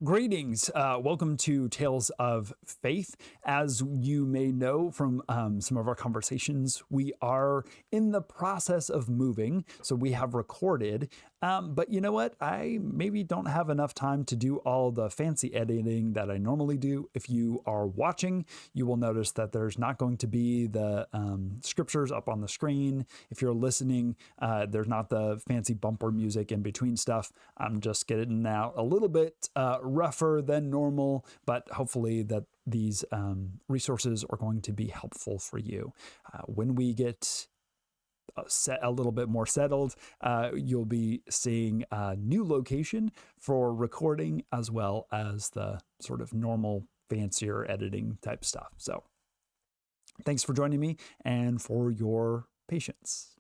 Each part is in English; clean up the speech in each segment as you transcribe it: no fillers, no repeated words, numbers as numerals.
Greetings. Welcome to Tales of Faith. As you may know from some of our conversations, we are in the process of moving. So we have recorded. But you know what? I maybe don't have enough time to do all the fancy editing that I normally do. If you are watching, you will notice that there's not going to be the scriptures up on the screen. If you're listening, there's not the fancy bumper music in between stuff. I'm just getting out a little bit rougher than normal, but hopefully that these resources are going to be helpful for you. When we get a little bit more settled, you'll be seeing a new location for recording as well as the sort of normal fancier editing type stuff. So thanks for joining me and for your patience.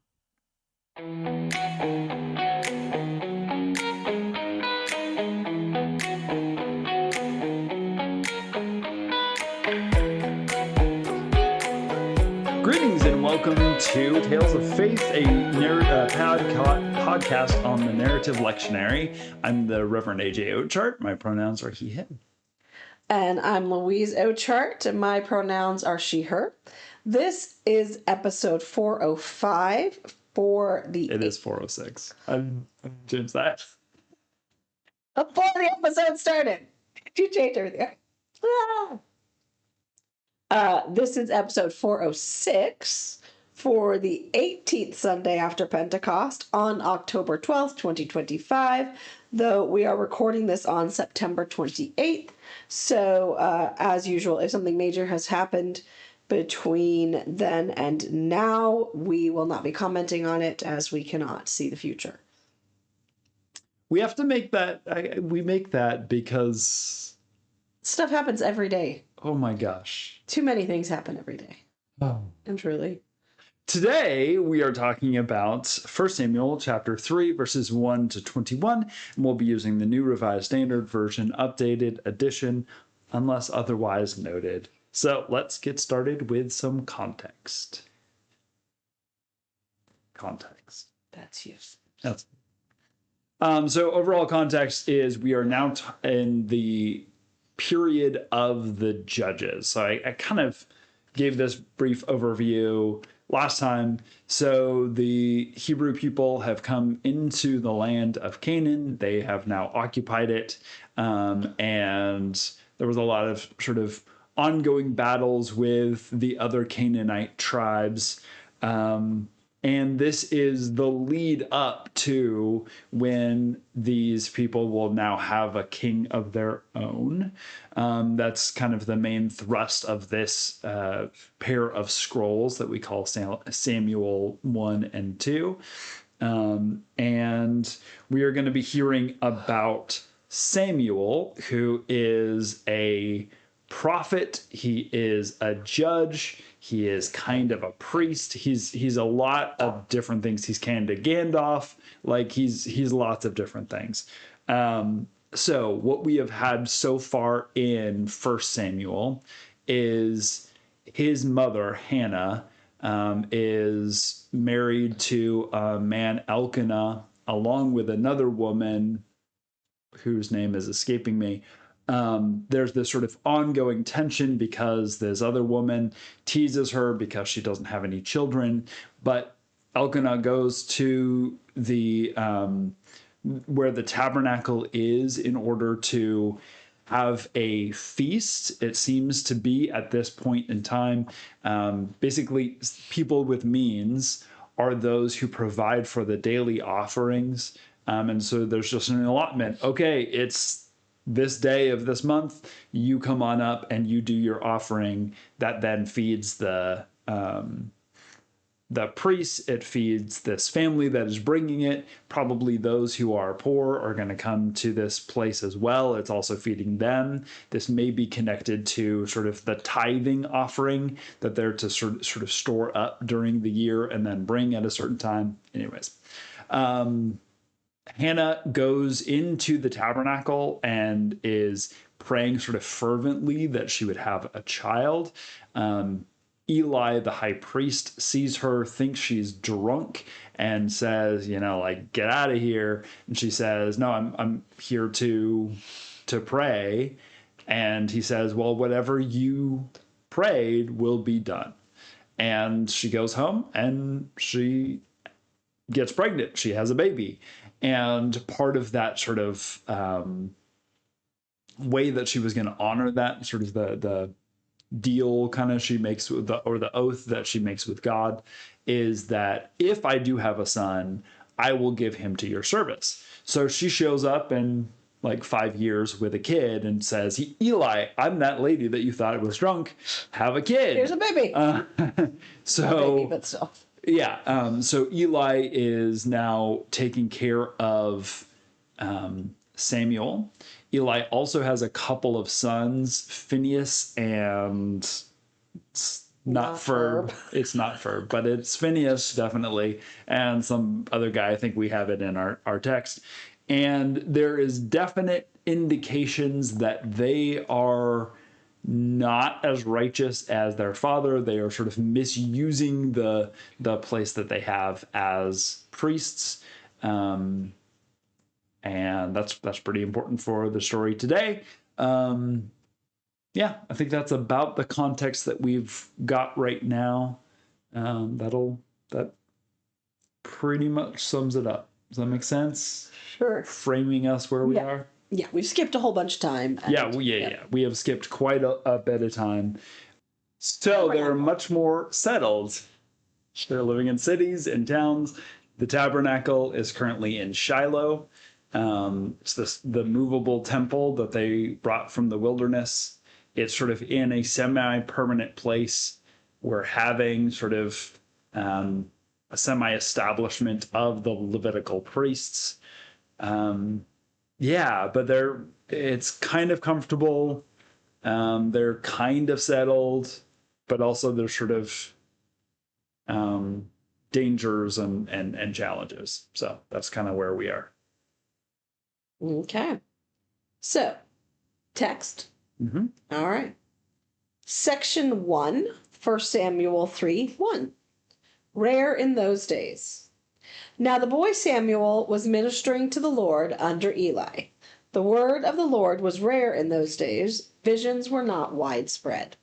Greetings and welcome to Tales of Faith, a podcast on the narrative lectionary. I'm the Reverend AJ Ochart. My pronouns are he, him. And I'm Louise Ochart, and my pronouns are she, her. This is episode 405 for the... It is 406. I'm changed that. Before the episode started. You changed everything. This is episode 406 for the 18th Sunday after Pentecost on October 12th, 2025, though we are recording this on September 28th. So, as usual, if something major has happened between then and now, we will not be commenting on it as we cannot see the future. We have to make that, we make that because... Stuff happens every day. Oh my gosh. Too many things happen every day. Oh. And truly. Today, we are talking about 1 Samuel chapter 3, verses 1 to 21, and we'll be using the New Revised Standard Version, updated edition, unless otherwise noted. So let's get started with some context. That's you. That's so overall context is we are now in the period of the judges. So I kind of gave this brief overview last time. So the Hebrew people have come into the land of Canaan. They have now occupied it. And there was a lot of sort of ongoing battles with the other Canaanite tribes. And this is the lead up to when these people will now have a king of their own. That's kind of the main thrust of this pair of scrolls that we call Samuel 1 and 2. And we are going to be hearing about Samuel, who is a prophet. He is a judge. He is kind of a priest. He's a lot of different things. He's kind of Gandalf. Like he's lots of different things. So what we have had so far in 1 Samuel is his mother, Hannah, is married to a man, Elkanah, along with another woman whose name is escaping me. There's this sort of ongoing tension because this other woman teases her because she doesn't have any children. But Elkanah goes to the where the tabernacle is in order to have a feast. It seems to be at this point in time. Basically, people with means are those who provide for the daily offerings. And so there's just an allotment. Okay, it's this day of this month, you come on up and you do your offering. That then feeds the priests. It feeds this family that is bringing it. Probably those who are poor are going to come to this place as well. It's also feeding them. This may be connected to sort of the tithing offering that they're to sort of store up during the year and then bring at a certain time. Anyways. Hannah goes into the tabernacle and is praying sort of fervently that she would have a child. Eli, the high priest, sees her, thinks she's drunk, and says, like, get out of here. And she says, no, I'm here to to pray. And he says, well, whatever you prayed will be done. And she goes home and she gets pregnant. She has a baby. And part of that sort of way that she was going to honor that, sort of the deal kind of she makes with the oath that she makes with God, is that if I do have a son, I will give him to your service. So she shows up in like 5 years with a kid and says, Eli, I'm that lady that you thought was drunk. Have a kid. Here's a baby. So, baby, but still. Yeah. So Eli is now taking care of Samuel. Eli also has a couple of sons, Phineas and not Ferb. It's not Ferb, but it's Phineas, definitely, and some other guy. I think we have it in our text. And there is definite indications that they are not as righteous as their father. They are sort of misusing the place that they have as priests. And that's pretty important for the story today. Yeah, I think that's about the context that we've got right now. That pretty much sums it up. Does that make sense? Sure. Framing us where we are. Yeah, we've skipped a whole bunch of time. We have skipped quite a bit of time. So they're much more settled. They're living in cities and towns. The tabernacle is currently in Shiloh. It's the movable temple that they brought from the wilderness. It's sort of in a semi-permanent place. We're having sort of a semi-establishment of the Levitical priests. But it's kind of comfortable. They're kind of settled, but also there's sort of dangers and challenges. So that's kind of where we are. Okay. So, text. Mm-hmm. All right. Section 1, 1 Samuel 3:1. Rare in those days. Now the boy Samuel was ministering to the Lord under Eli. The word of the Lord was rare in those days. Visions were not widespread.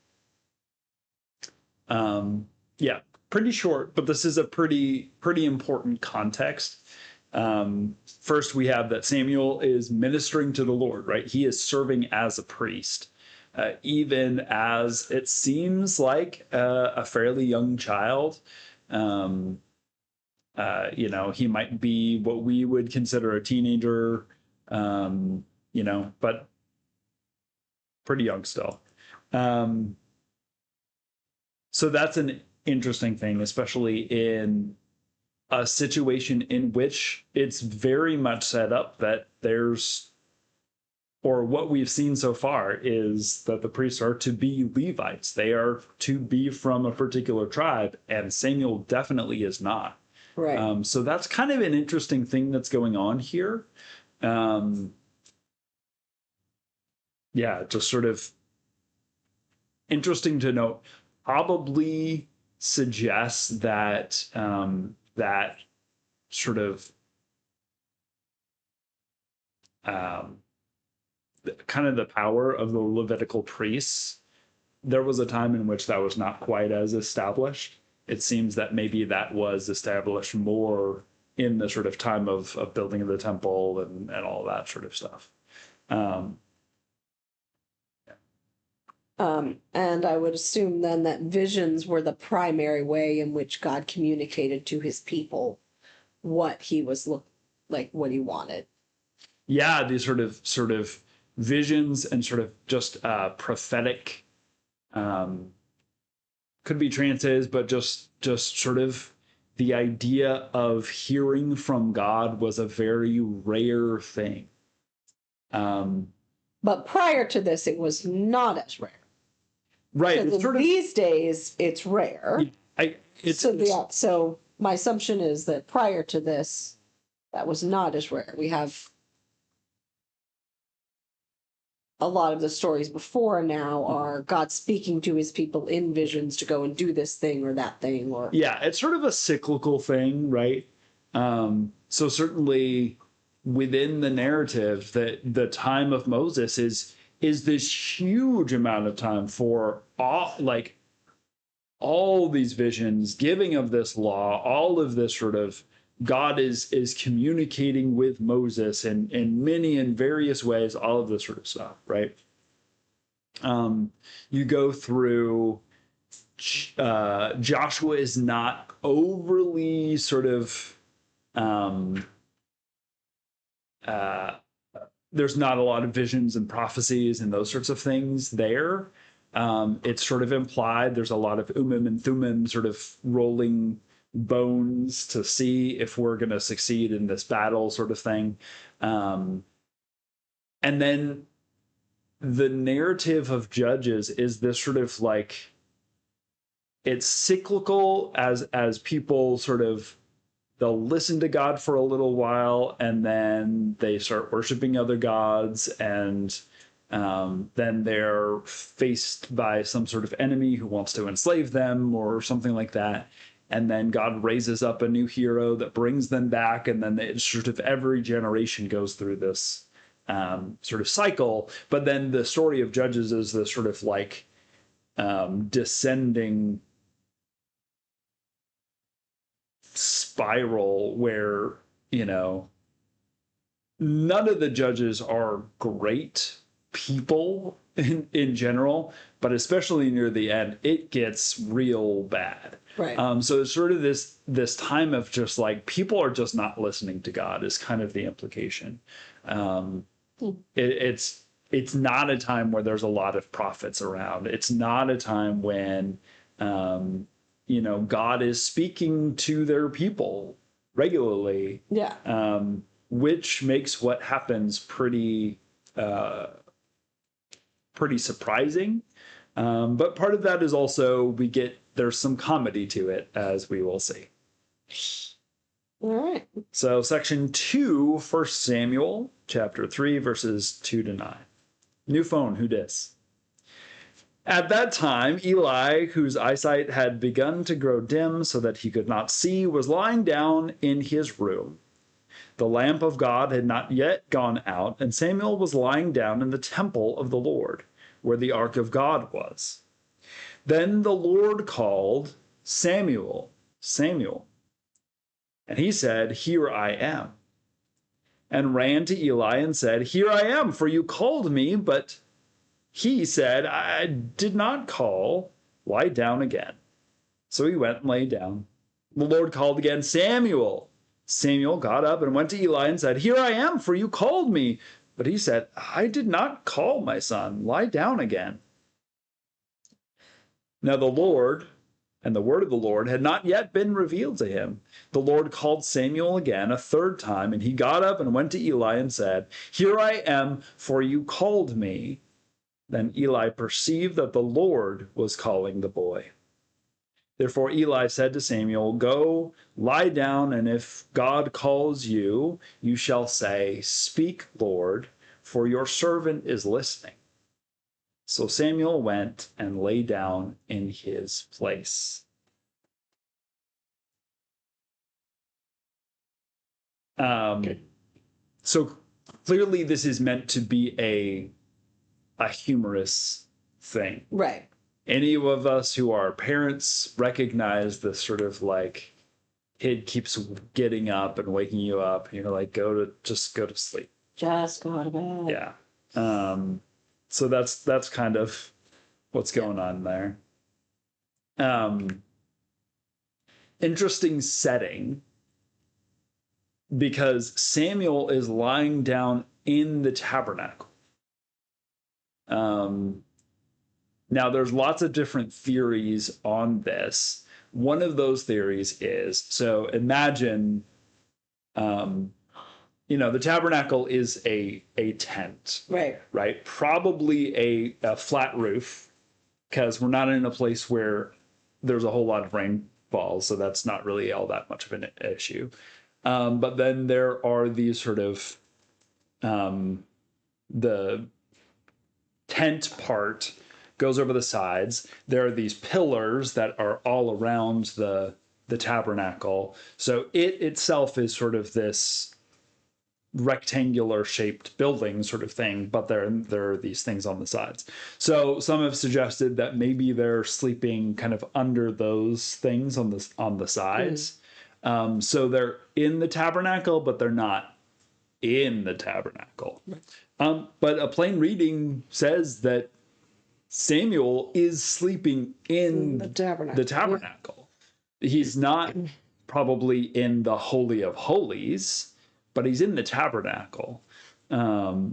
Pretty short, but this is a pretty important context. First, we have that Samuel is ministering to the Lord, right? He is serving as a priest, even as it seems like a fairly young child. He might be what we would consider a teenager, but pretty young still. So that's an interesting thing, especially in a situation in which it's very much set up that what we've seen so far is that the priests are to be Levites. They are to be from a particular tribe, and Samuel definitely is not. Right. So that's kind of an interesting thing that's going on here. Just sort of interesting to note. Probably suggests that that sort of kind of the power of the Levitical priests. There was a time in which that was not quite as established. It seems that maybe that was established more in the sort of time of building of the temple and all that sort of stuff. And I would assume then that visions were the primary way in which God communicated to his people what he was what he wanted. Yeah, these sort of visions and sort of just prophetic, could be trances, but just sort of the idea of hearing from God was a very rare thing. But prior to this, it was not as rare. Right. These days, it's rare. So my assumption is that prior to this, that was not as rare. We have a lot of the stories before now are God speaking to his people in visions to go and do this thing or that thing. It's sort of a cyclical thing, right? So certainly within the narrative that the time of Moses is this huge amount of time for all these visions, giving of this law, all of this sort of God is communicating with Moses in many and various ways, all of this sort of stuff, right? You go through Joshua is not overly sort of there's not a lot of visions and prophecies and those sorts of things there. It's sort of implied. There's a lot of and thummim sort of rolling bones to see if we're going to succeed in this battle sort of thing. And then the narrative of Judges is this sort of like, it's cyclical as people sort of, they'll listen to God for a little while and then they start worshiping other gods, and then they're faced by some sort of enemy who wants to enslave them or something like that. And then God raises up a new hero that brings them back. And then it's sort of every generation goes through this sort of cycle. But then the story of Judges is this sort of like descending spiral where, none of the judges are great people in general, but especially near the end, it gets real bad. Right. So it's sort of this time of just like people are just not listening to God is kind of the implication. It's not a time where there's a lot of prophets around. It's not a time when God is speaking to their people regularly. Yeah. Which makes what happens pretty surprising. But part of that is also there's some comedy to it, as we will see. All right. So section 2, 1 Samuel, chapter 3, verses 2 to 9. New phone, who dis? At that time, Eli, whose eyesight had begun to grow dim so that he could not see, was lying down in his room. The lamp of God had not yet gone out, and Samuel was lying down in the temple of the Lord, where the ark of God was. Then the Lord called, Samuel, Samuel. And he said, Here I am. And ran to Eli and said, Here I am, for you called me. But he said, I did not call. Lie down again. So he went and lay down. The Lord called again, Samuel. Samuel got up and went to Eli and said, Here I am, for you called me. But he said, I did not call, my son. Lie down again. Now the Lord and the word of the Lord had not yet been revealed to him. The Lord called Samuel again a third time, and he got up and went to Eli and said, Here I am, for you called me. Then Eli perceived that the Lord was calling the boy. Therefore Eli said to Samuel, Go, lie down, and if God calls you, you shall say, Speak, Lord, for your servant is listening. So Samuel went and lay down in his place. So clearly this is meant to be a humorous thing. Right. Any of us who are parents recognize this sort of like kid keeps getting up and waking you up, and you're like, just go to sleep. Just go to bed. Yeah. So that's kind of what's going on there. Interesting setting, because Samuel is lying down in the tabernacle. Now, there's lots of different theories on this. One of those theories is, so imagine, the tabernacle is a tent. Right? Probably a flat roof, because we're not in a place where there's a whole lot of rain falls, so that's not really all that much of an issue. But then there are these sort of, the tent part goes over the sides. There are these pillars that are all around the tabernacle. So it itself is sort of this rectangular shaped building sort of thing, but there are these things on the sides. So some have suggested that maybe they're sleeping kind of under those things on the sides. So they're in the tabernacle, but they're not in the tabernacle. But a plain reading says that Samuel is sleeping in The tabernacle. the tabernacle. He's not probably in the Holy of Holies, but he's in the tabernacle.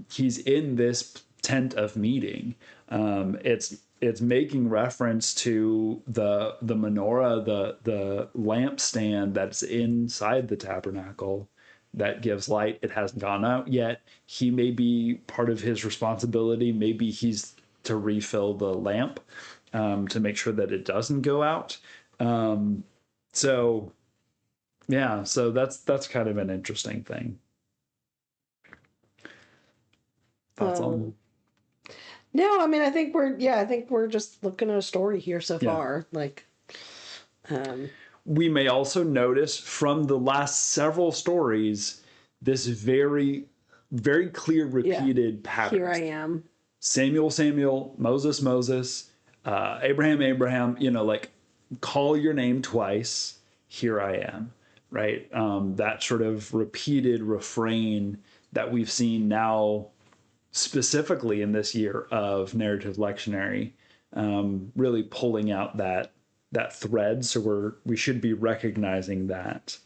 He's in this tent of meeting. It's making reference to the menorah, the lampstand that's inside the tabernacle that gives light. It hasn't gone out yet. He may be part of his responsibility. Maybe he's to refill the lamp to make sure that it doesn't go out. So that's kind of an interesting thing. Thoughts on? No, I mean, I think we're just looking at a story here so far. Like, we may also notice from the last several stories this very, very clear repeated pattern. Here I am. Samuel, Samuel, Moses, Moses, Abraham, Abraham, like call your name twice. Here I am, right? That sort of repeated refrain that we've seen now specifically in this year of narrative lectionary, really pulling out that thread. So we should be recognizing that.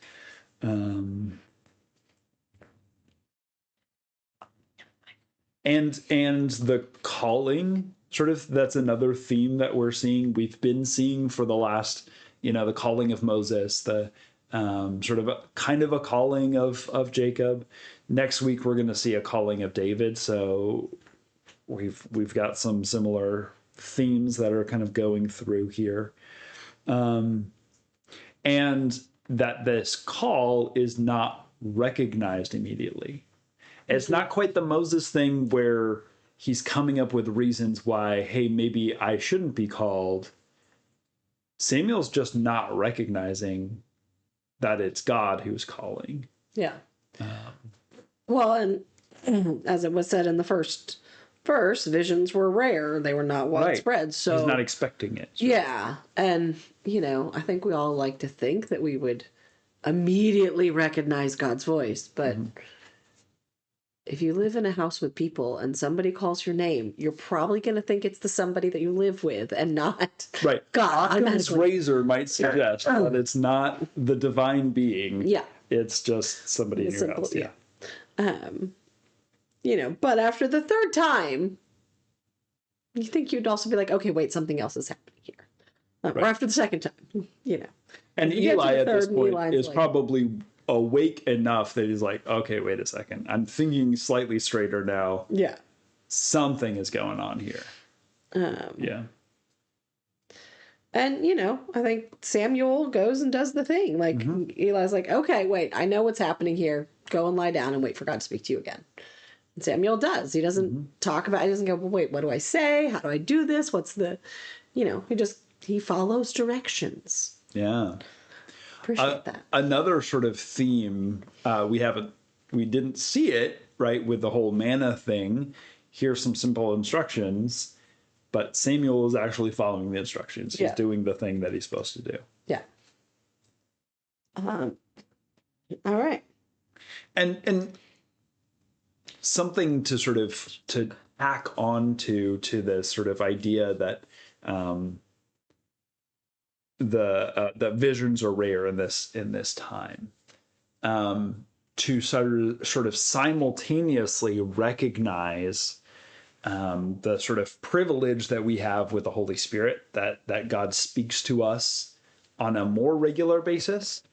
And the calling, sort of, that's another theme that we've been seeing for the last, the calling of Moses, the sort of kind of a calling of Jacob. Next week we're going to see a calling of David. So we've got some similar themes that are kind of going through here. And that this call is not recognized immediately. It's not quite the Moses thing where he's coming up with reasons why, hey, maybe I shouldn't be called. Samuel's just not recognizing that it's God who's calling. Yeah. Well, and as it was said in the first verse, visions were rare. They were not widespread. So he's not expecting it. Yeah. And, I think we all like to think that we would immediately recognize God's voice. But if you live in a house with people and somebody calls your name, you're probably going to think it's the somebody that you live with and not God. Occam's razor might suggest that it's not the divine being. Yeah. It's just somebody in your house. Yeah. But after the third time, you think you'd also be like, okay, wait, something else is happening here. Or after the second time, And Eli at this point is probably awake enough that he's like, okay, wait a second. I'm thinking slightly straighter now. Yeah. Something is going on here. Yeah. And, I think Samuel goes and does the thing. Like, Eli's like, okay, wait, I know what's happening here. Go and lie down and wait for God to speak to you again. And Samuel does. He doesn't talk about it. He doesn't go, well, wait, what do I say? How do I do this? What's the, he follows directions. Yeah. Appreciate that. Another sort of theme, we didn't see it, right, with the whole manna thing. Here's some simple instructions, but Samuel is actually following the instructions. He's doing the thing that he's supposed to do. Yeah. All right. And something to sort of to tack on to this sort of idea that the visions are rare in this time, to sort of simultaneously recognize the sort of privilege that we have with the Holy Spirit, that God speaks to us on a more regular basis.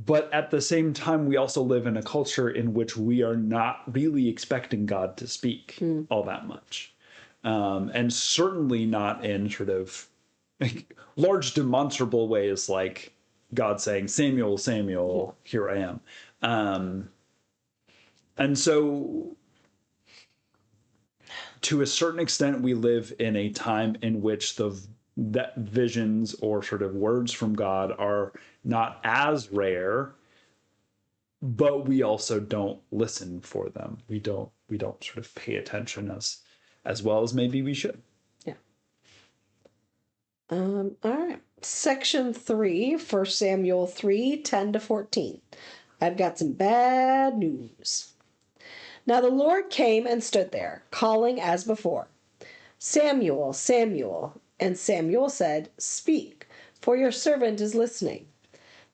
But at the same time, we also live in a culture in which we are not really expecting God to speak all that much. And certainly not in sort of large demonstrable ways like God saying, Samuel, Samuel, here I am. And so to a certain extent, we live in a time in which that visions or sort of words from God are not as rare, but we also don't listen for them. We don't sort of pay attention as well as maybe we should. Yeah. All right. Section 3, 1 Samuel 3:10-14. I've got some bad news. Now the Lord came and stood there, calling as before, Samuel, Samuel. And Samuel said, Speak, for your servant is listening.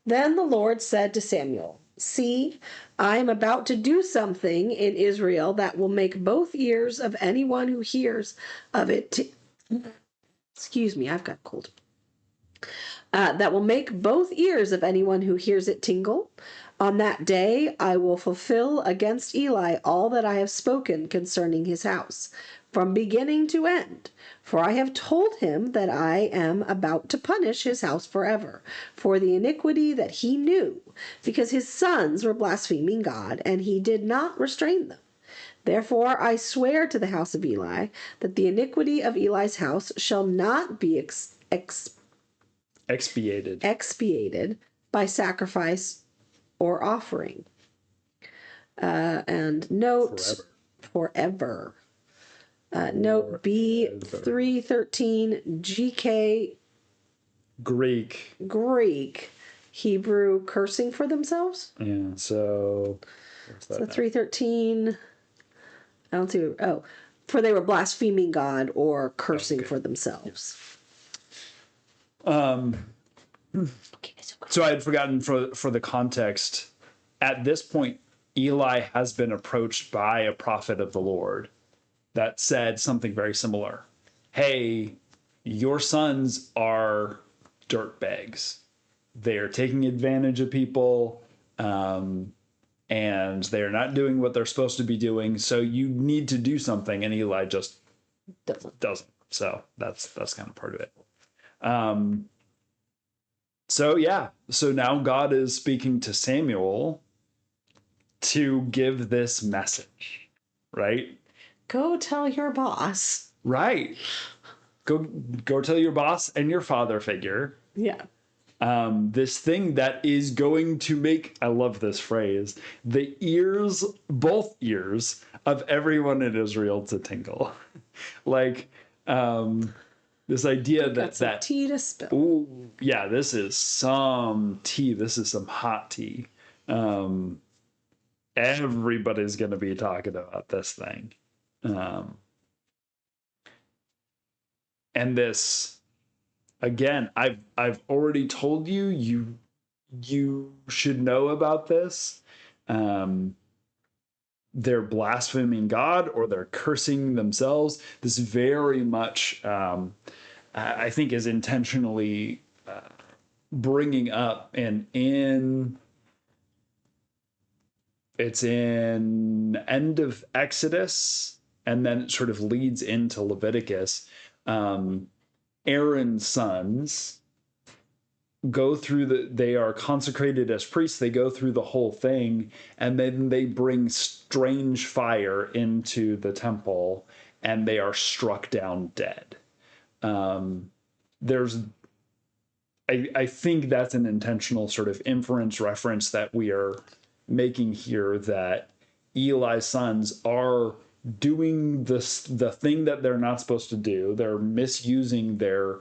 Then the Lord said to Samuel, See, I am about to do something in Israel that will make both ears of anyone who hears of it. Excuse me, I've got a cold. That will make both ears of anyone who hears it tingle. On that day I will fulfill against Eli all that I have spoken concerning his house, from beginning to end. For I have told him that I am about to punish his house forever, for the iniquity that he knew, because his sons were blaspheming God, and he did not restrain them. Therefore I swear to the house of Eli that the iniquity of Eli's house shall not be expiated by sacrifice or offering. And note forever. Note B 313 GK Greek Hebrew cursing for themselves. Yeah. So. So 313. I don't see. Oh, for they were blaspheming God or cursing for themselves. So I had forgotten for the context. At this point, Eli has been approached by a prophet of the Lord that said something very similar. Hey, your sons are dirtbags. They are taking advantage of people, and they're not doing what they're supposed to be doing. So you need to do something. And Eli just doesn't. So that's kind of part of it. So now God is speaking to Samuel to give this message, right? Go tell your boss. Right. Go tell your boss and your father figure. Yeah. This thing that is going to make, I love this phrase, both ears of everyone in Israel to tingle. Like, this idea that tea to spill. Ooh, yeah, this is some tea. This is some hot tea. Everybody's going to be talking about this thing. And this, again, I've already told you should know about this. They're blaspheming God or they're cursing themselves. This very much, I think, is intentionally bringing up, and it's in end of Exodus, and then it sort of leads into Leviticus. Aaron's sons go through they are consecrated as priests. They go through the whole thing, and then they bring strange fire into the temple, and they are struck down dead. I think that's an intentional sort of inference reference that we are making here, that Eli's sons are doing the thing that they're not supposed to do. They're misusing their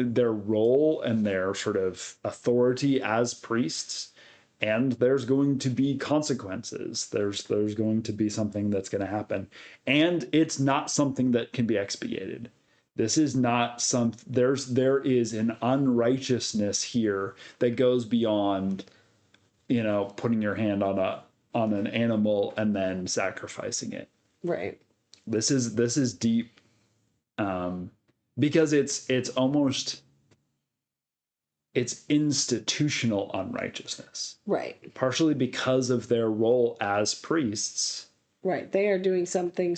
role and their sort of authority as priests, and there's going to be consequences. There's going to be something that's going to happen, and it's not something that can be expiated. This is not there is an unrighteousness here that goes beyond, putting your hand on an animal and then sacrificing it. Right. This is deep, because it's almost, it's institutional unrighteousness. Right. Partially because of their role as priests. Right. They are doing something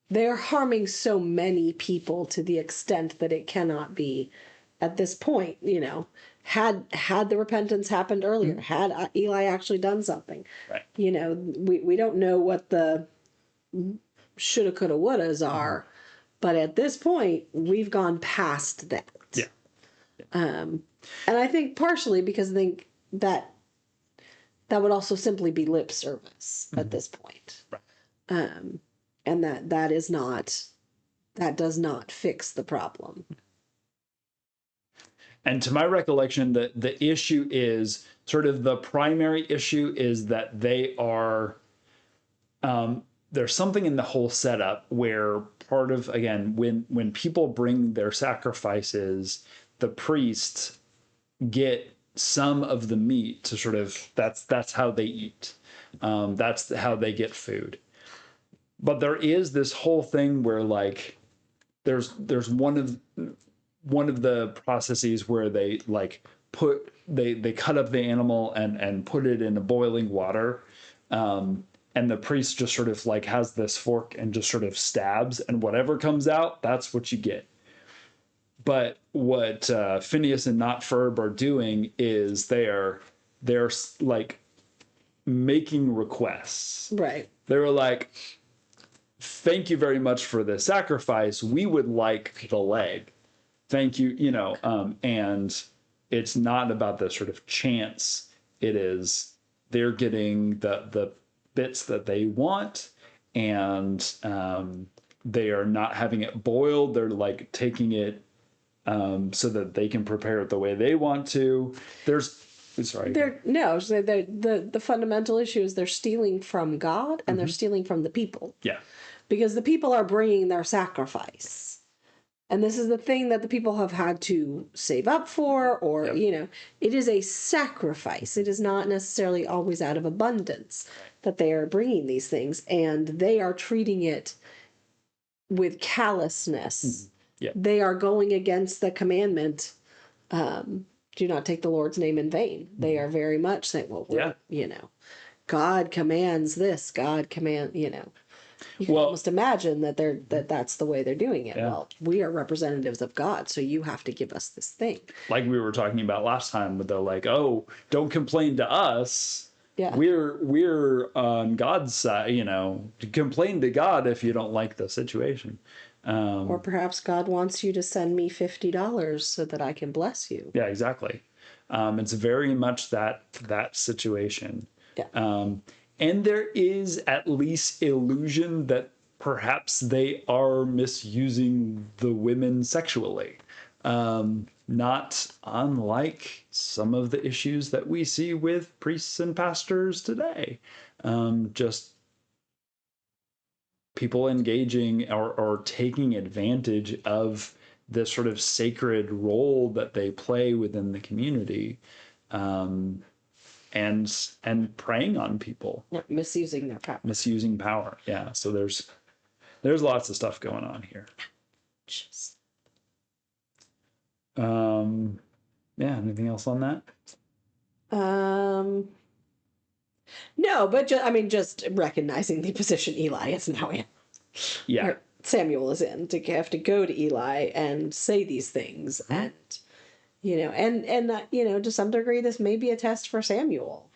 they're harming so many people to the extent that it cannot be at this point, had the repentance happened earlier, had Eli actually done something, right? We don't know what the shoulda, coulda, wouldas are, but at this point we've gone past that. Yeah. And I think partially because I think that would also simply be lip service at this point. Right. And that does not fix the problem. And to my recollection, the issue is sort of the primary issue is that they are, there's something in the whole setup where part of, again, when people bring their sacrifices, the priests get some of the meat to sort of, that's how they eat. That's how they get food. But there is this whole thing where like there's one of the processes where they like they cut up the animal and put it in a boiling water, and the priest just sort of like has this fork and just sort of stabs, and whatever comes out, that's what you get. But what Phineas and Not Ferb are doing is they're like making requests. Right. They were like, thank you very much for the sacrifice. We would like the leg. Thank you, and it's not about the sort of chance. It is they're getting the bits that they want, and they are not having it boiled. They're like taking it so that they can prepare it the way they want to. The fundamental issue is they're stealing from God and they're stealing from the people. Yeah. Because the people are bringing their sacrifice. And this is the thing that the people have had to save up for, or, it is a sacrifice. It is not necessarily always out of abundance that they are bringing these things, and they are treating it with callousness. Yeah. They are going against the commandment, do not take the Lord's name in vain. They are very much saying, well, God commands this, God commands, You can almost imagine that that's the way they're doing it. Yeah. Well, we are representatives of God, so you have to give us this thing. Like we were talking about last time, but they're like, oh, don't complain to us. Yeah. We're on God's side, complain to God if you don't like the situation. Or perhaps God wants you to send me $50 so that I can bless you. Yeah, exactly. It's very much that situation. Yeah. And there is at least illusion that perhaps they are misusing the women sexually. Not unlike some of the issues that we see with priests and pastors today. Just people engaging or taking advantage of this sort of sacred role that they play within the community. And preying on people. Yeah, misusing their power. Misusing power. Yeah. So there's lots of stuff going on here. Yeah. Anything else on that? No, but just recognizing the position Eli is now in. Yeah. Or Samuel is in, to have to go to Eli and say these things, and to some degree, this may be a test for Samuel,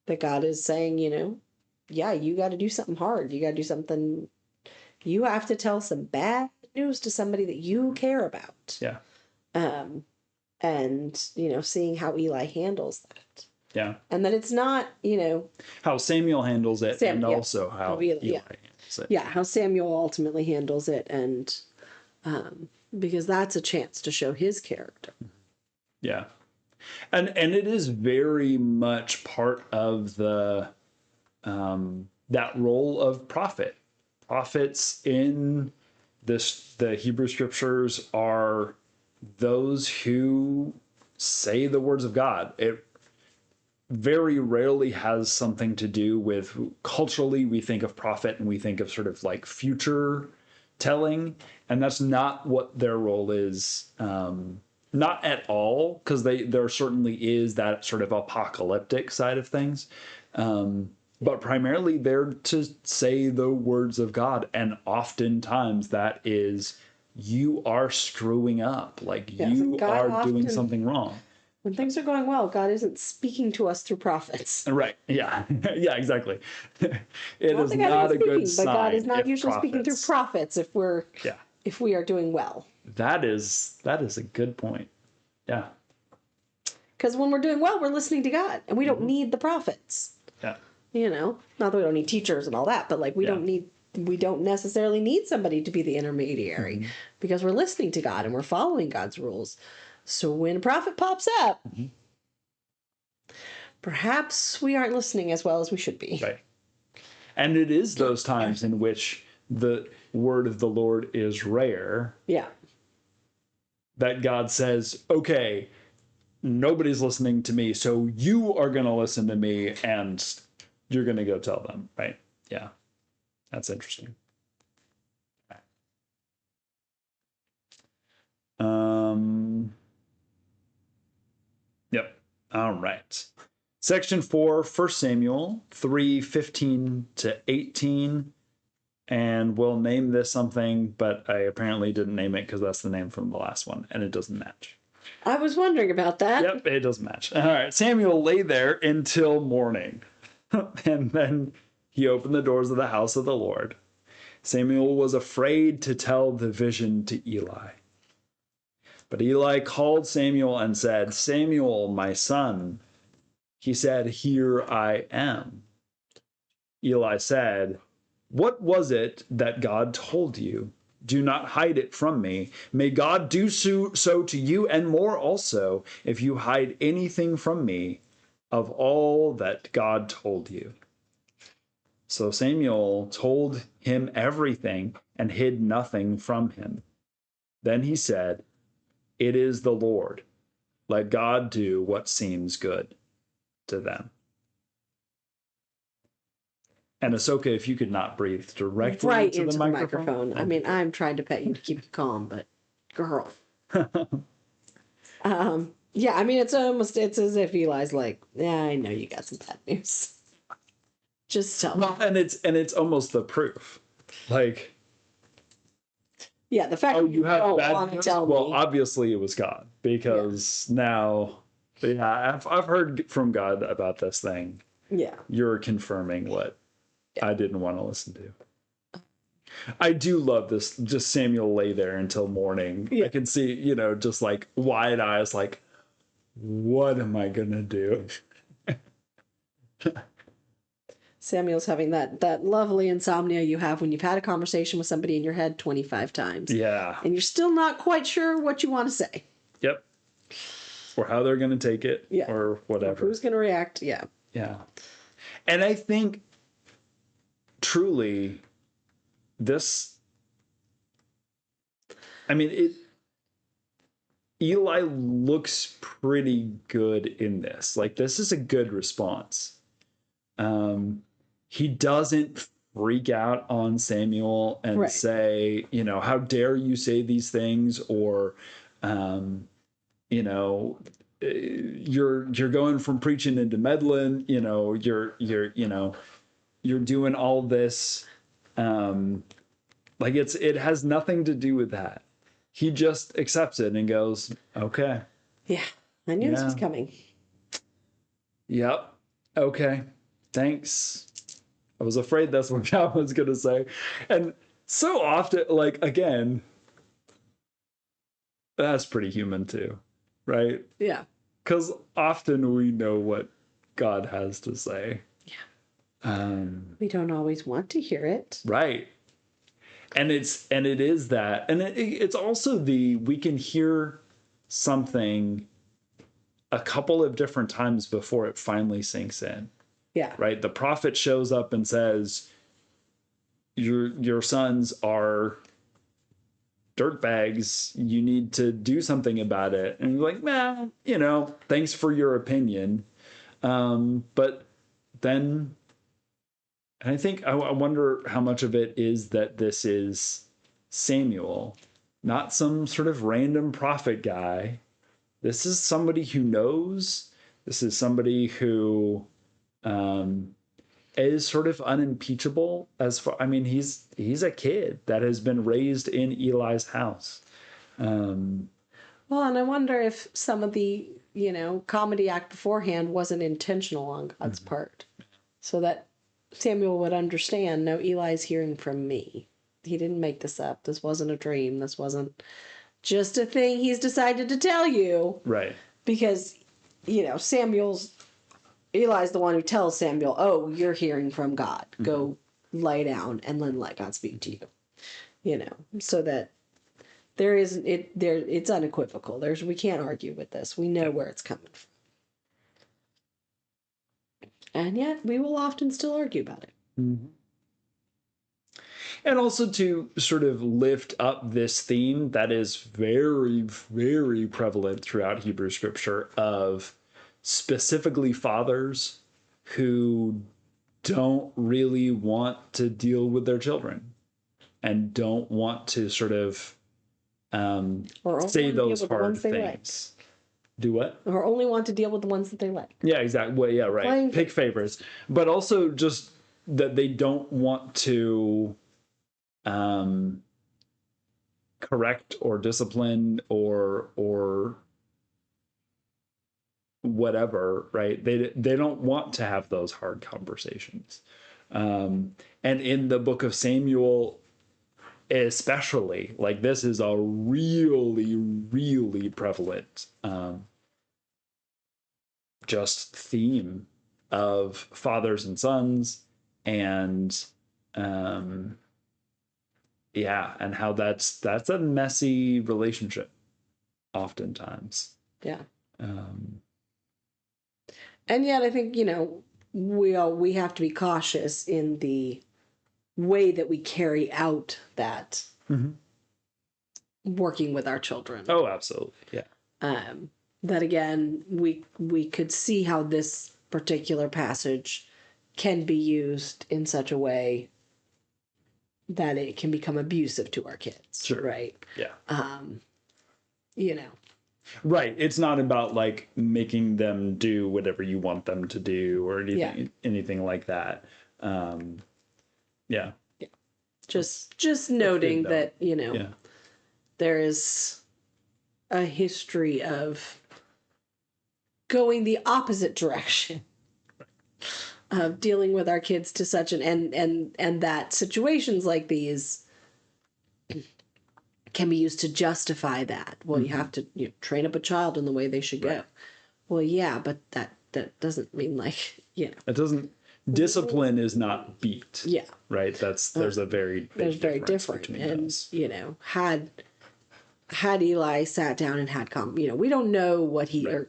that God is saying, yeah, you got to do something hard. You got to do something. You have to tell some bad news to somebody that you care about. Yeah. And seeing how Eli handles that. Yeah. And that it's not, how Samuel handles it, and also how Eli handles it. Yeah, how Samuel ultimately handles it, and because that's a chance to show his character. Yeah. And it is very much part of the that role of prophet. Prophets in the Hebrew scriptures are those who say the words of God. It very rarely has something to do with, culturally we think of prophet and we think of sort of like future telling, and that's not what their role is. Not at all, because there certainly is that sort of apocalyptic side of things. But primarily they're to say the words of God. And oftentimes that is, you are screwing up. Like you are doing something wrong. When things are going well, God isn't speaking to us through prophets. Right. Yeah. Yeah, exactly. It is not a good sign. But God is not usually speaking through prophets if we are doing well. That is a good point. Yeah. Because when we're doing well, we're listening to God, and we don't need the prophets. Yeah. You know, not that we don't need teachers and all that, but like we don't necessarily need somebody to be the intermediary because we're listening to God and we're following God's rules. So when a prophet pops up, perhaps we aren't listening as well as we should be. Right. And it is those times in which the word of the Lord is rare. Yeah. That God says, okay, nobody's listening to me, so you are going to listen to me and you're going to go tell them, right? Yeah. That's interesting. Yep. All right. Section 4, 1 Samuel 3:15 to 18. And we'll name this something, but I apparently didn't name it because that's the name from the last one, and it doesn't match. I was wondering about that. Yep, it doesn't match. All right. Samuel lay there until morning, and then he opened the doors of the house of the Lord. Samuel was afraid to tell the vision to Eli. But Eli called Samuel and said, Samuel, my son. He said, Here I am. Eli said, What was it that God told you? Do not hide it from me. May God do so to you and more also, if you hide anything from me of all that God told you. So Samuel told him everything and hid nothing from him. Then he said, It is the Lord. Let God do what seems good to them. And Ahsoka, if you could not breathe directly right into the microphone. I mean, I'm trying to pet you to keep you calm, but girl. Yeah, I mean, it's as if Eli's like, yeah, I know you got some bad news. Just tell me. Well, and it's almost the proof. Like, yeah, the fact that you have don't bad want to news? tell me. Well, obviously it was God, because now, yeah, I've heard from God about this thing. Yeah. You're confirming what I didn't want to listen to. I do love this. Just Samuel lay there until morning. Yeah. I can see, just like wide eyes, like, what am I gonna do? Samuel's having that lovely insomnia you have when you've had a conversation with somebody in your head 25 times. Yeah. And you're still not quite sure what you want to say. Yep. Or how they're going to take it. Yeah. Or whatever. Or who's going to react. Yeah. Yeah. And I think truly Eli looks pretty good in this. Like, this is a good response. He doesn't freak out on Samuel and say, how dare you say these things, or, you're going from preaching into meddling, you're doing all this. Like it has nothing to do with that. He just accepts it and goes, okay. Yeah. I knew this was coming. Yep. Okay. Thanks. I was afraid that's what God was going to say. And so often, like, again, that's pretty human too, right? Yeah. Because often we know what God has to say. Yeah. We don't always want to hear it. Right. And it is that. And it's also we can hear something a couple of different times before it finally sinks in. Yeah. Right. The prophet shows up and says, your sons are dirtbags. You need to do something about it. And you're like, well, thanks for your opinion. But then I think I wonder how much of it is that this is Samuel, not some sort of random prophet guy. This is somebody who knows. This is somebody who is sort of unimpeachable he's a kid that has been raised in Eli's house. Well, and I wonder if some of the, comedy act beforehand wasn't intentional on God's part, so that Samuel would understand, no, Eli's hearing from me. He didn't make this up. This wasn't a dream. This wasn't just a thing he's decided to tell you. Right. Because Eli's the one who tells Samuel, "Oh, you're hearing from God. Go lie down and then let God speak to you." So that it's unequivocal. We can't argue with this. We know where it's coming from. And yet we will often still argue about it. Mm-hmm. And also to sort of lift up this theme that is very, very prevalent throughout Hebrew scripture of specifically fathers who don't really want to deal with their children and don't want to sort of say those hard things. Do what? Or only want to deal with the ones that they like. Yeah, exactly. Well, yeah, right. Pick favorites. But also just that they don't want to correct or discipline or whatever, right? They don't want to have those hard conversations. And in the book of Samuel, especially, like, this is a really, really prevalent just theme of fathers and sons, and and how that's a messy relationship oftentimes. Yeah. And yet I think, we have to be cautious in the way that we carry out that working with our children. Oh, absolutely. Yeah. That again, we could see how this particular passage can be used in such a way that it can become abusive to our kids. Sure. Right. Yeah. Right. It's not about like making them do whatever you want them to do or anything like that. Yeah. Just noting that, there is a history of going the opposite direction of dealing with our kids to such and that situations like these can be used to justify that. Well, you have to train up a child in the way they should go. Well, yeah, but that doesn't mean it doesn't. Discipline is not beat. Yeah. Right. There's a very big difference between those. Had Eli sat down and had we don't know what or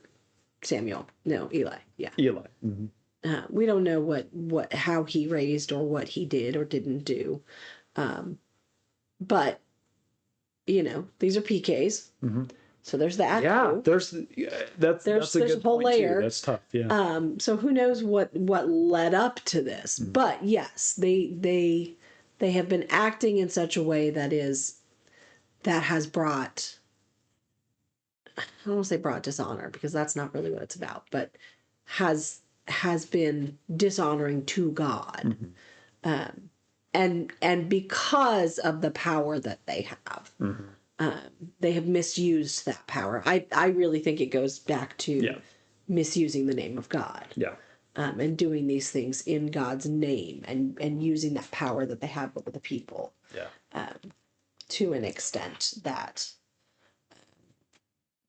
Samuel. No, Eli. Yeah. Eli. Mm-hmm. We don't know how he raised or what he did or didn't do. But these are PKs. Mm-hmm. So there's that. Yeah, there's a good whole layer. That's tough. Yeah. So who knows what led up to this? Mm-hmm. But yes, they have been acting in such a way that has brought. I don't want to say brought dishonor because that's not really what it's about, but has been dishonoring to God, and because of the power that they have. Mm-hmm. They have misused that power. I really think it goes back to misusing the name of God. Yeah. And doing these things in God's name and using that power that they have over the people. Yeah. To an extent that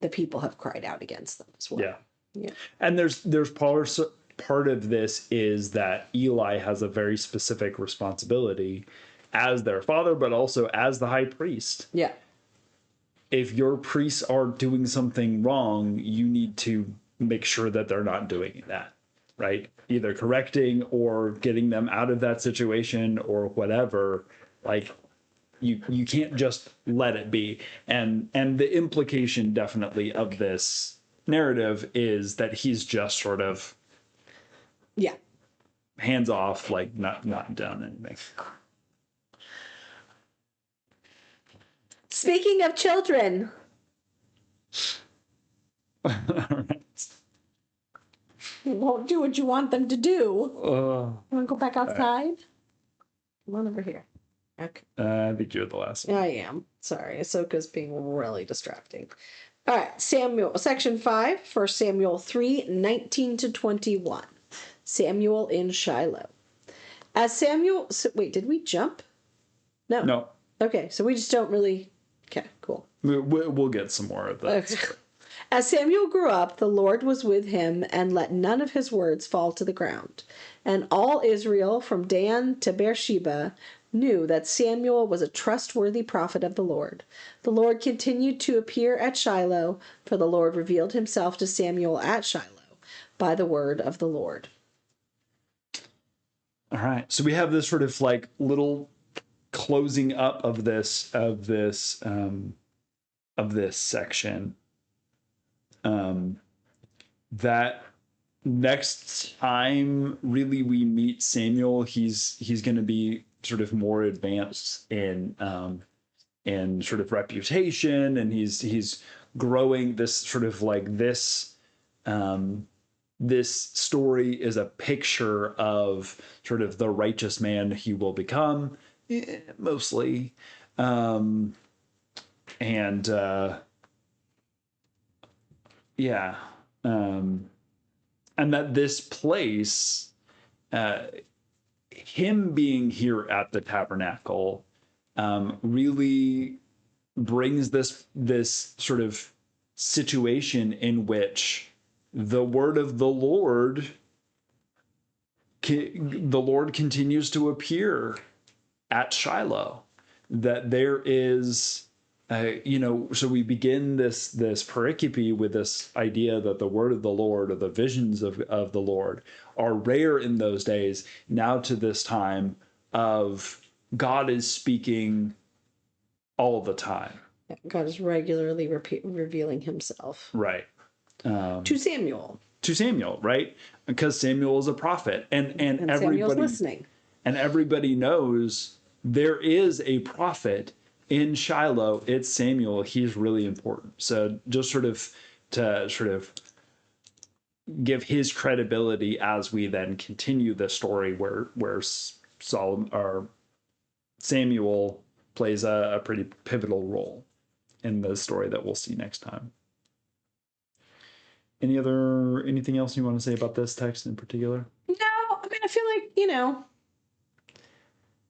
the people have cried out against them as well. Yeah. Yeah. And there's part of this is that Eli has a very specific responsibility as their father, but also as the high priest. Yeah. If your priests are doing something wrong, you need to make sure that they're not doing that, right? Either correcting or getting them out of that situation or whatever. Like, you can't just let it be. And the implication definitely of this narrative is that he's just sort of hands off, like not done anything. Speaking of children, won't do what you want them to do. You want to go back outside? Right. Come on over here. Okay. I think you're the last one. I am. Sorry. Ahsoka's being really distracting. All right. Section 5, 1 Samuel 3:19-21. Samuel in Shiloh. Wait, did we jump? No. Okay. So we just don't really. Okay, cool. We'll get some more of that. Okay. As Samuel grew up, the Lord was with him and let none of his words fall to the ground. And all Israel, from Dan to Beersheba, knew that Samuel was a trustworthy prophet of the Lord. The Lord continued to appear at Shiloh, for the Lord revealed himself to Samuel at Shiloh by the word of the Lord. All right. So we have this sort of like little closing up of this section. That next time really we meet Samuel, he's going to be sort of more advanced in sort of reputation, and he's growing this sort of like this this story is a picture of sort of the righteous man he will become, mostly. And yeah. And that this place, him being here at the tabernacle, really brings this sort of situation in which the word of the Lord continues to appear at Shiloh. That there is, so we begin this pericope with this idea that the word of the Lord, or the visions of the Lord, are rare in those days. Now to this time of God is speaking all the time. God is regularly revealing himself. Right. To Samuel. To Samuel, right? Because Samuel is a prophet, and everybody, Samuel's listening. And everybody knows there is a prophet in Shiloh. It's Samuel. He's really important. So just to give his credibility as we then continue the story where Samuel plays a pretty pivotal role in the story that we'll see next time. Anything else you want to say about this text in particular? No, I mean, I feel like,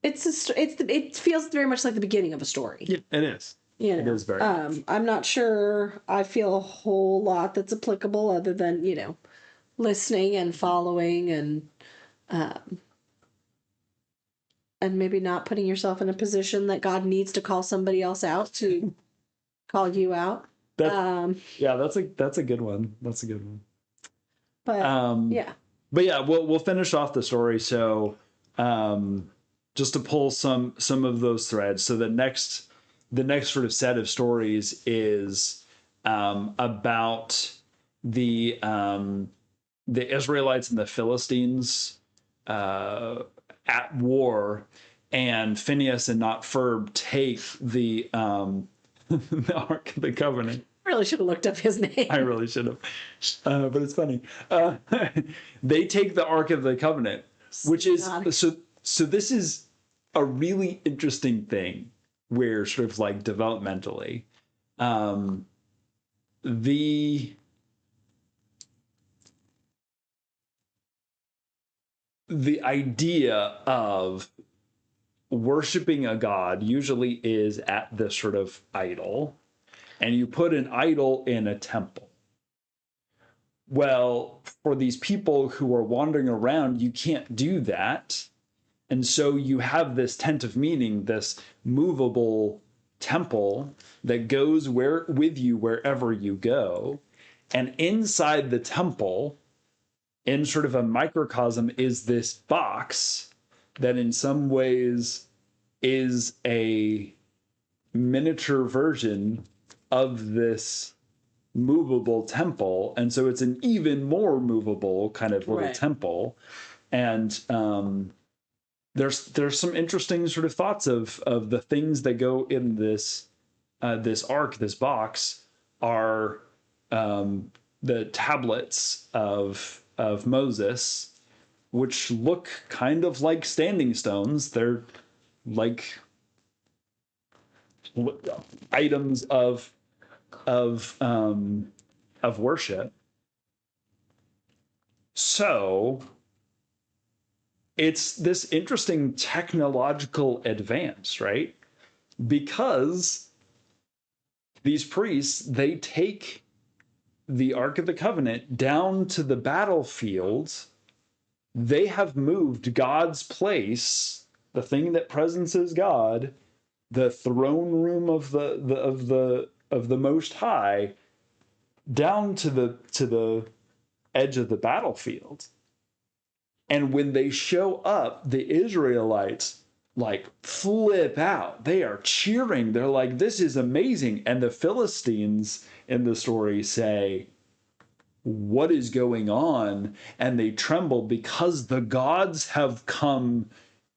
it feels very much like the beginning of a story. Yeah, it is. It is very much. I'm not sure I feel a whole lot that's applicable other than, listening and following and maybe not putting yourself in a position that God needs to call somebody else out to call you out. That's a good one. That's a good one. But yeah. But yeah, we'll finish off the story. So just to pull some of those threads. So the next sort of set of stories is about the Israelites and the Philistines at war, and Phineas and not Ferb take the the Ark of the Covenant. I really should have looked up his name. I really should have, but it's funny. They take the Ark of the Covenant, which is so. This is a really interesting thing, where sort of like developmentally, the idea of worshiping a god usually is at this sort of idol, and you put an idol in a temple. Well, for these people who are wandering around, you can't do that. And so you have this tent of meeting, this movable temple that goes with you wherever you go. And inside the temple, in sort of a microcosm, is this box that in some ways is a miniature version of this movable temple. And so it's an even more movable kind of little temple. And there's some interesting sort of thoughts of the things that go in this ark, this box, are the tablets of Moses, which look kind of like standing stones. They're like items of worship. So it's this interesting technological advance, right? Because these priests, they take the Ark of the Covenant down to the battlefield, they have moved God's place, the thing that presences God, the throne room of the Most High, down to the edge of the battlefield. And when they show up, the Israelites like flip out. They are cheering. They're like, this is amazing. And the Philistines in the story say, what is going on? And they tremble because the gods have come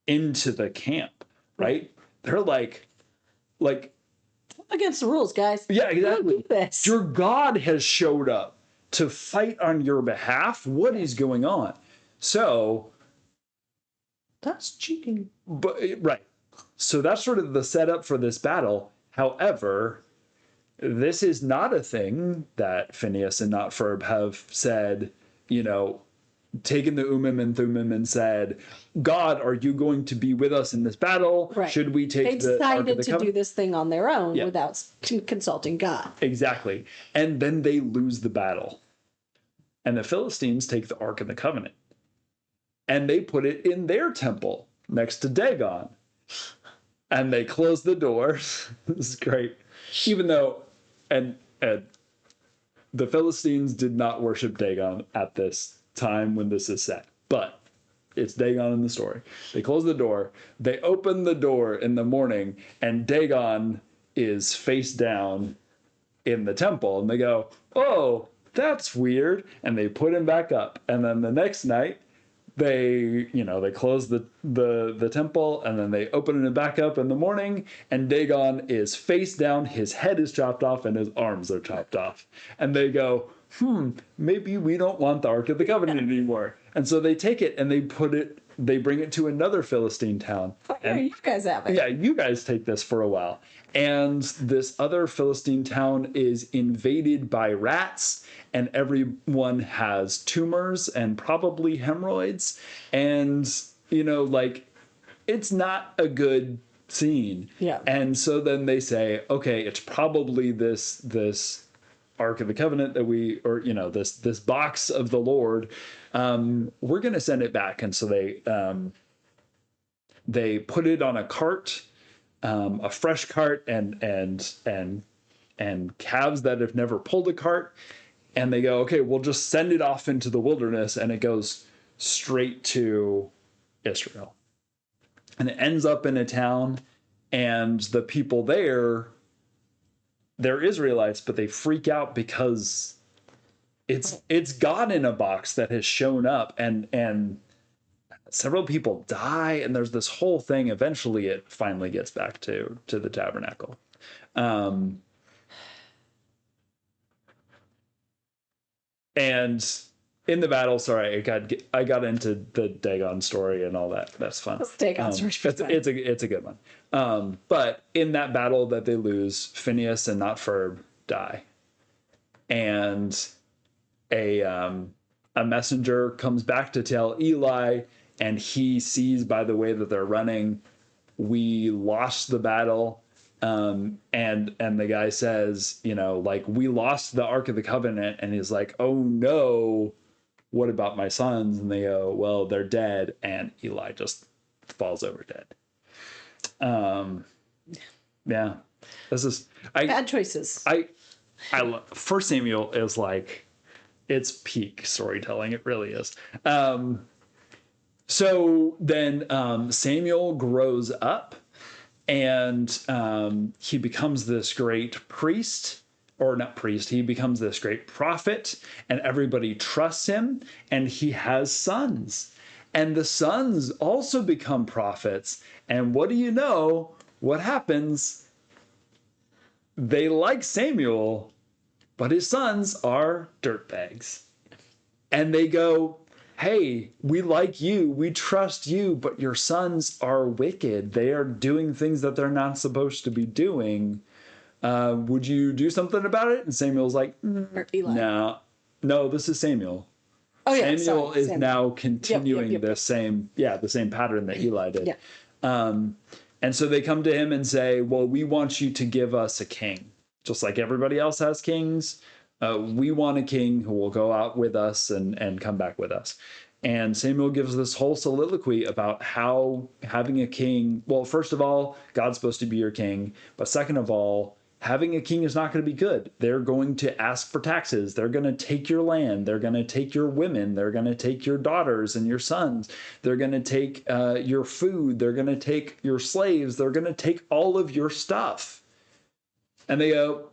into the camp, right? They're like Against the rules, guys. yeah, exactly. Don't do this. Your God has showed up to fight on your behalf. What is going on? So That's cheating. But right. So that's sort of the setup for this battle. However, this is not a thing that Phineas and Notferb have said, taken the Urim and Thummim and said, God, are you going to be with us in this battle? Right. Should we take They the Ark of decided the to Covenant? do this thing on their own without consulting God. Exactly. And then they lose the battle. And the Philistines take the Ark of the Covenant. And they put it in their temple next to Dagon. And they close the doors. This is great. Even though, and the Philistines did not worship Dagon at this time when this is set. But it's Dagon in the story. They close the door. They open the door in the morning, and Dagon is face down in the temple. And they go, oh, that's weird. And they put him back up. And then the next night, they close the temple, and then they open it back up in the morning, and Dagon is face down, his head is chopped off, and his arms are chopped off. And they go, maybe we don't want the Ark of the Covenant anymore. And so they take it and they bring it to another Philistine town. And you guys have it. Yeah, you guys take this for a while. And this other Philistine town is invaded by rats, and everyone has tumors and probably hemorrhoids. And, it's not a good scene. Yeah. And so then they say, okay, it's probably this Ark of the Covenant that this box of the Lord. We're going to send it back. And so they put it on a cart, a fresh cart, and calves that have never pulled a cart. And they go, okay, we'll just send it off into the wilderness, and it goes straight to Israel. And it ends up in a town, and the people there, they're Israelites, but they freak out because it's God in a box that has shown up, and several people die, and there's this whole thing. Eventually, it finally gets back to the tabernacle. And in the battle, sorry, I got into the Dagon story and all that. That's fun. Dagon story. It's a good one. But in that battle that they lose, Phineas and Notferb die, and a messenger comes back to tell Eli, and he sees by the way that they're running, we lost the battle. And the guy says, we lost the Ark of the Covenant, and he's like, oh no, what about my sons? And they go, well, they're dead. And Eli just falls over dead. Yeah, this is Bad choices. I love 1 Samuel is like, it's peak storytelling. It really is. So then Samuel grows up, and he becomes this great priest, or not priest, he becomes this great prophet, and everybody trusts him, and he has sons. And the sons also become prophets. And what do you know? What happens? They like Samuel, but his sons are dirtbags. And they go, hey, we like you, we trust you, but your sons are wicked. They are doing things that they're not supposed to be doing. Would you do something about it? And Samuel's like, no, this is Samuel. Oh, yeah, Samuel is Samuel. now continuing Yep. the same pattern that Eli did. Yeah. And so they come to him and say, well, we want you to give us a king. Just like everybody else has kings, we want a king who will go out with us and come back with us. And Samuel gives this whole soliloquy about how having a king, well, first of all, God's supposed to be your king. But second of all, having a king is not going to be good. They're going to ask for taxes. They're going to take your land. They're going to take your women. They're going to take your daughters and your sons. They're going to take your food. They're going to take your slaves. They're going to take all of your stuff. And they go,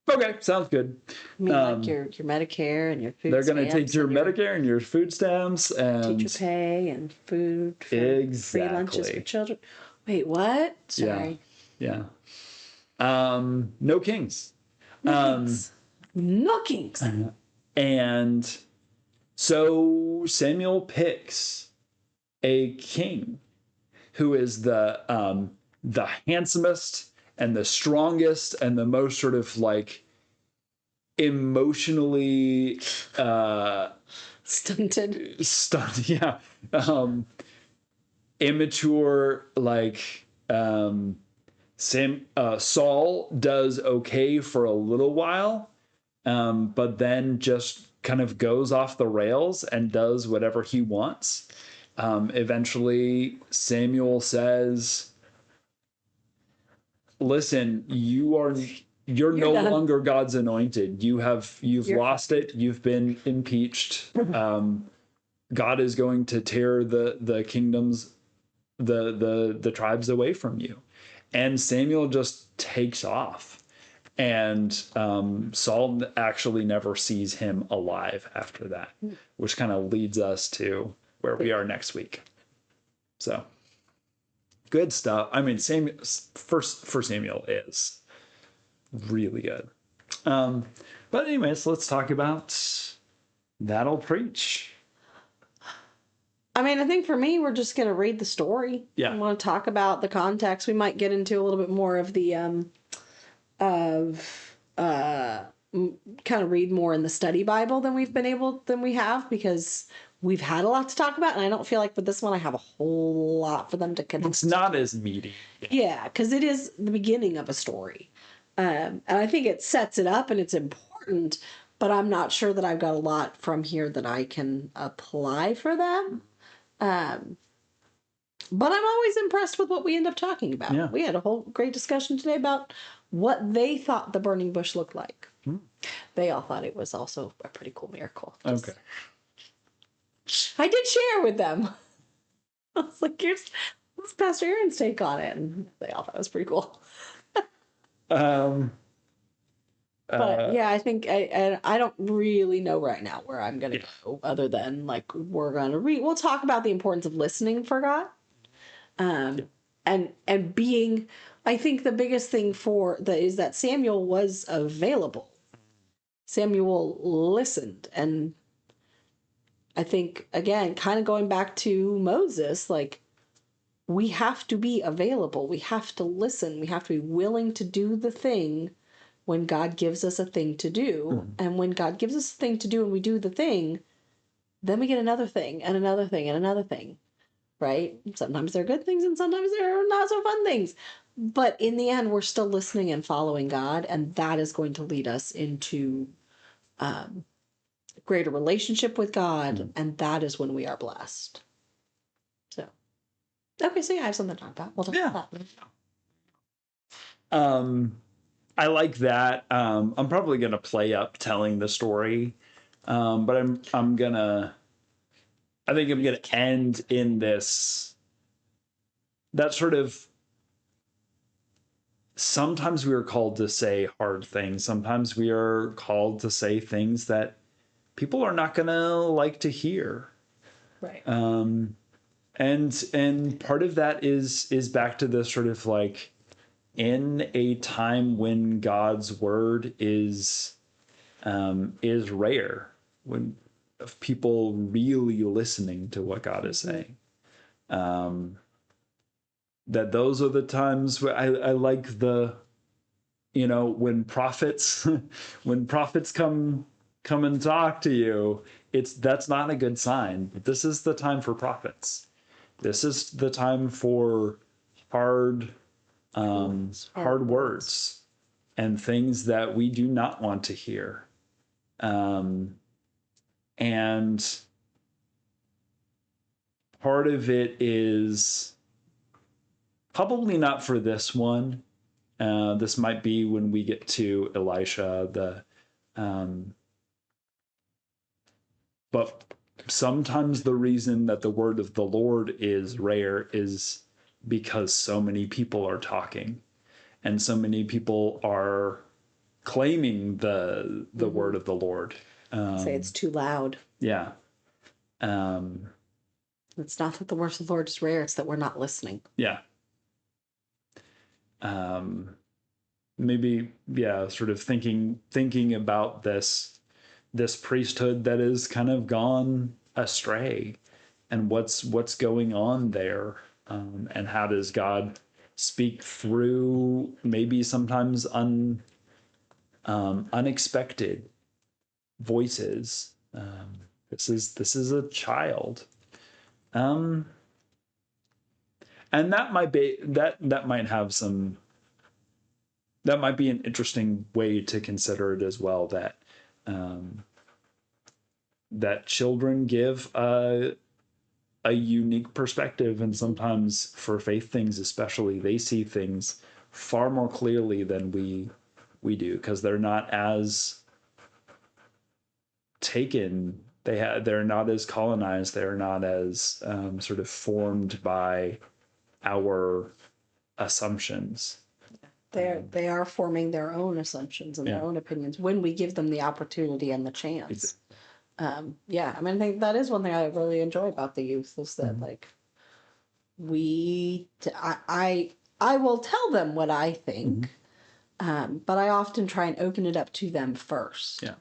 okay, sounds good. I mean, like your Medicare and your food They're going to stamps take your and your Medicare and your food stamps and teacher pay and food for free lunches for Exactly. children. Wait, what? Sorry. yeah. No kings. Nookings. Nookings. And so Samuel picks a king who is the handsomest and the strongest and the most sort of like emotionally Stunted. yeah, immature, like Saul does okay for a little while, but then just kind of goes off the rails and does whatever he wants. Eventually Samuel says, listen, you're no done. longer God's anointed. You've lost it. You've been impeached. God is going to tear the kingdoms, the tribes away from you. And Samuel just takes off. And Saul actually never sees him alive after that, which kind of leads us to where we are next week. So good stuff. I mean, first Samuel is really good. But anyways, let's talk about That'll Preach. I mean, I think for me, we're just going to read the story. Yeah. I want to talk about the context. We might get into a little bit more of the, kind of read more in the study Bible than we have, because we've had a lot to talk about. And I don't feel like with this one, I have a whole lot for them to connect. It's not as meaty. Yeah, because it is the beginning of a story. And I think it sets it up and it's important, but I'm not sure that I've got a lot from here that I can apply for them. But I'm always impressed with what we end up talking about. Yeah. We had a whole great discussion today about what they thought the burning bush looked like. They all thought it was also a pretty cool miracle. Okay. I did share with them. I was like, here's Pastor Aaron's take on it. And they all thought it was pretty cool. But yeah, I think I don't really know right now where I'm going to go, other than like we're going to read. We'll talk about the importance of listening for God, and being. I think the biggest thing is that Samuel was available. Samuel listened, and I think again, kind of going back to Moses, like we have to be available. We have to listen. We have to be willing to do the thing when God gives us a thing to do. And when God gives us a thing to do and we do the thing, then we get another thing and another thing and another thing, right? Sometimes they're good things and sometimes they're not so fun things. But in the end, we're still listening and following God, and that is going to lead us into greater relationship with God, and that is when we are blessed. So, okay, so yeah, I have something to talk about. We'll talk about that. I like that. I'm probably gonna play up telling the story, but I think I'm gonna end in this. That sort of. Sometimes we are called to say hard things. Sometimes we are called to say things that people are not gonna like to hear. Right. And part of that is back to this sort of like, in a time when God's word is rare, when of people really listening to what God is saying, that those are the times where I like when prophets come and talk to you, that's not a good sign. This is the time for prophets. This is the time for hard words. and things that we do not want to hear. And part of it is probably not for this one. This might be when we get to Elisha. But sometimes the reason that the word of the Lord is rare is because so many people are talking, and so many people are claiming the word of the Lord. Say it's too loud. Yeah. Um, It's not that the word of the Lord is rare, it's that we're not listening. yeah. Maybe, yeah, sort of thinking about this priesthood that has kind of gone astray, and what's going on there, and how does God speak through maybe sometimes unexpected voices. This is a child, and that might be that might have some. That might be an interesting way to consider it as well. That children give a unique perspective, and sometimes for faith things, especially, they see things far more clearly than we do, because they're not as taken. They're not as colonized. They're not as sort of formed by our assumptions. They are forming their own assumptions and their own opinions when we give them the opportunity and the chance. Yeah, I mean, I think that is one thing I really enjoy about the youth is that like I will tell them what I think, but I often try and open it up to them first. Yeah.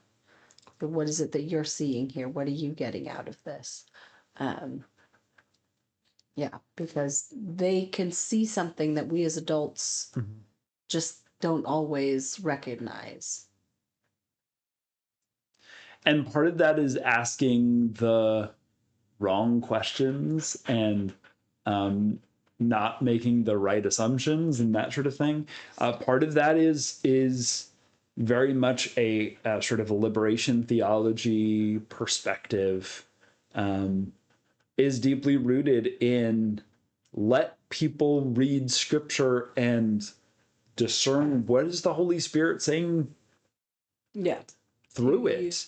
What is it that you're seeing here? What are you getting out of this? Yeah, because they can see something that we as adults just don't always recognize. And part of that is asking the wrong questions, and not making the right assumptions and that sort of thing. Part of that is very much a sort of a liberation theology perspective, is deeply rooted in let people read scripture and discern what is the Holy Spirit saying through it.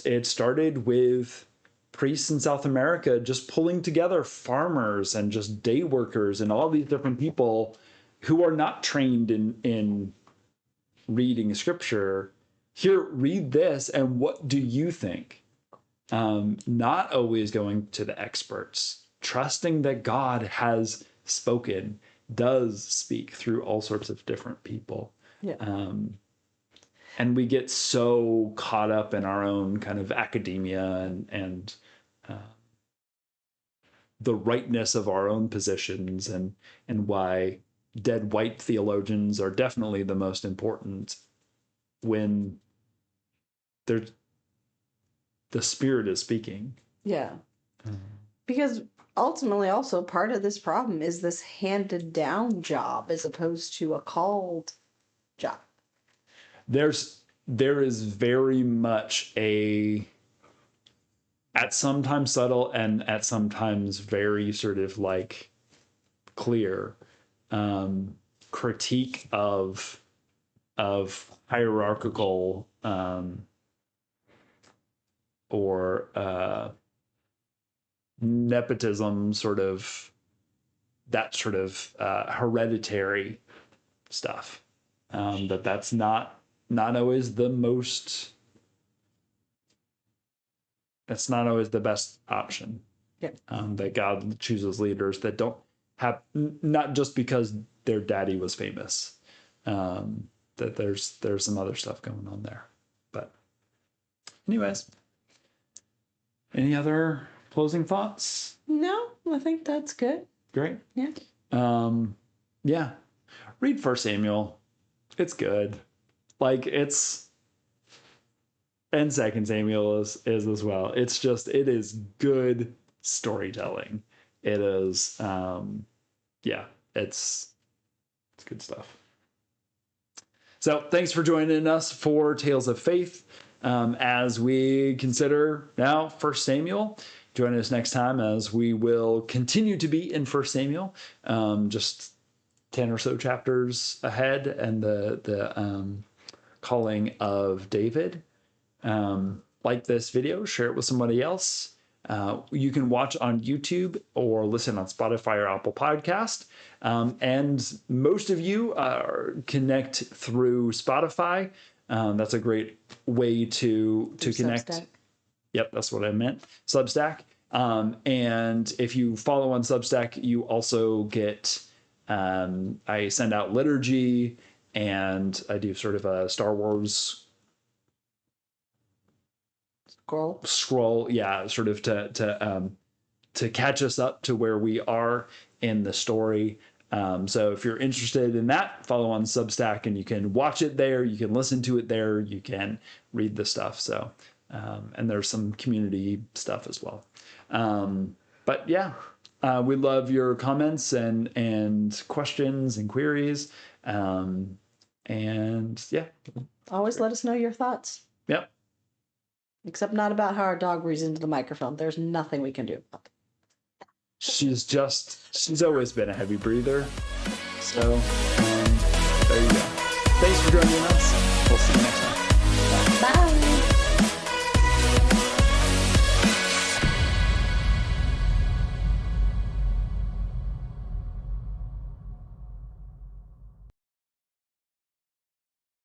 It started with priests in South America just pulling together farmers and just day workers and all these different people who are not trained in reading scripture. Here, read this, and what do you think? Not always going to the experts, trusting that God has spoken, does speak through all sorts of different people. And we get so caught up in our own kind of academia and the rightness of our own positions, and why dead white theologians are definitely the most important, when the Spirit is speaking. Yeah. Because ultimately also part of this problem is this handed down job as opposed to a called job. There is very much at sometimes subtle and at sometimes very sort of like clear critique of hierarchical or nepotism, sort of that sort of hereditary stuff. That's not always the most. That's not always the best option. Yeah. That God chooses leaders that don't have, not just because their daddy was famous. That there's some other stuff going on there. But anyways, any other closing thoughts? No, I think that's good. Great. Yeah. Yeah. Read 1 Samuel. It's good. Like, it's, and 2 Samuel is as well. It's just, it is good storytelling. It is, yeah, it's good stuff. So thanks for joining us for Tales of Faith as we consider now 1 Samuel. Join us next time as we will continue to be in 1 Samuel, just 10 or so chapters ahead, and the calling of David. Like this video, share it with somebody else. You can watch on YouTube or listen on Spotify or Apple Podcast. And most of you connect through Spotify. That's a great way to connect. Substack. Yep, that's what I meant. Substack. And if you follow on Substack, you also get, I send out liturgy, and I do sort of a Star Wars scroll, yeah, sort of to catch us up to where we are in the story. So if you're interested in that, follow on Substack, and you can watch it there, you can listen to it there, you can read the stuff. So and there's some community stuff as well. But yeah, we love your comments and questions and queries. And yeah, Always let us know your thoughts. yep. Except not about how our dog breathes into the microphone. There's nothing we can do about it. She's always been a heavy breather. So there you go. Thanks for joining us. We'll see you next time. Bye.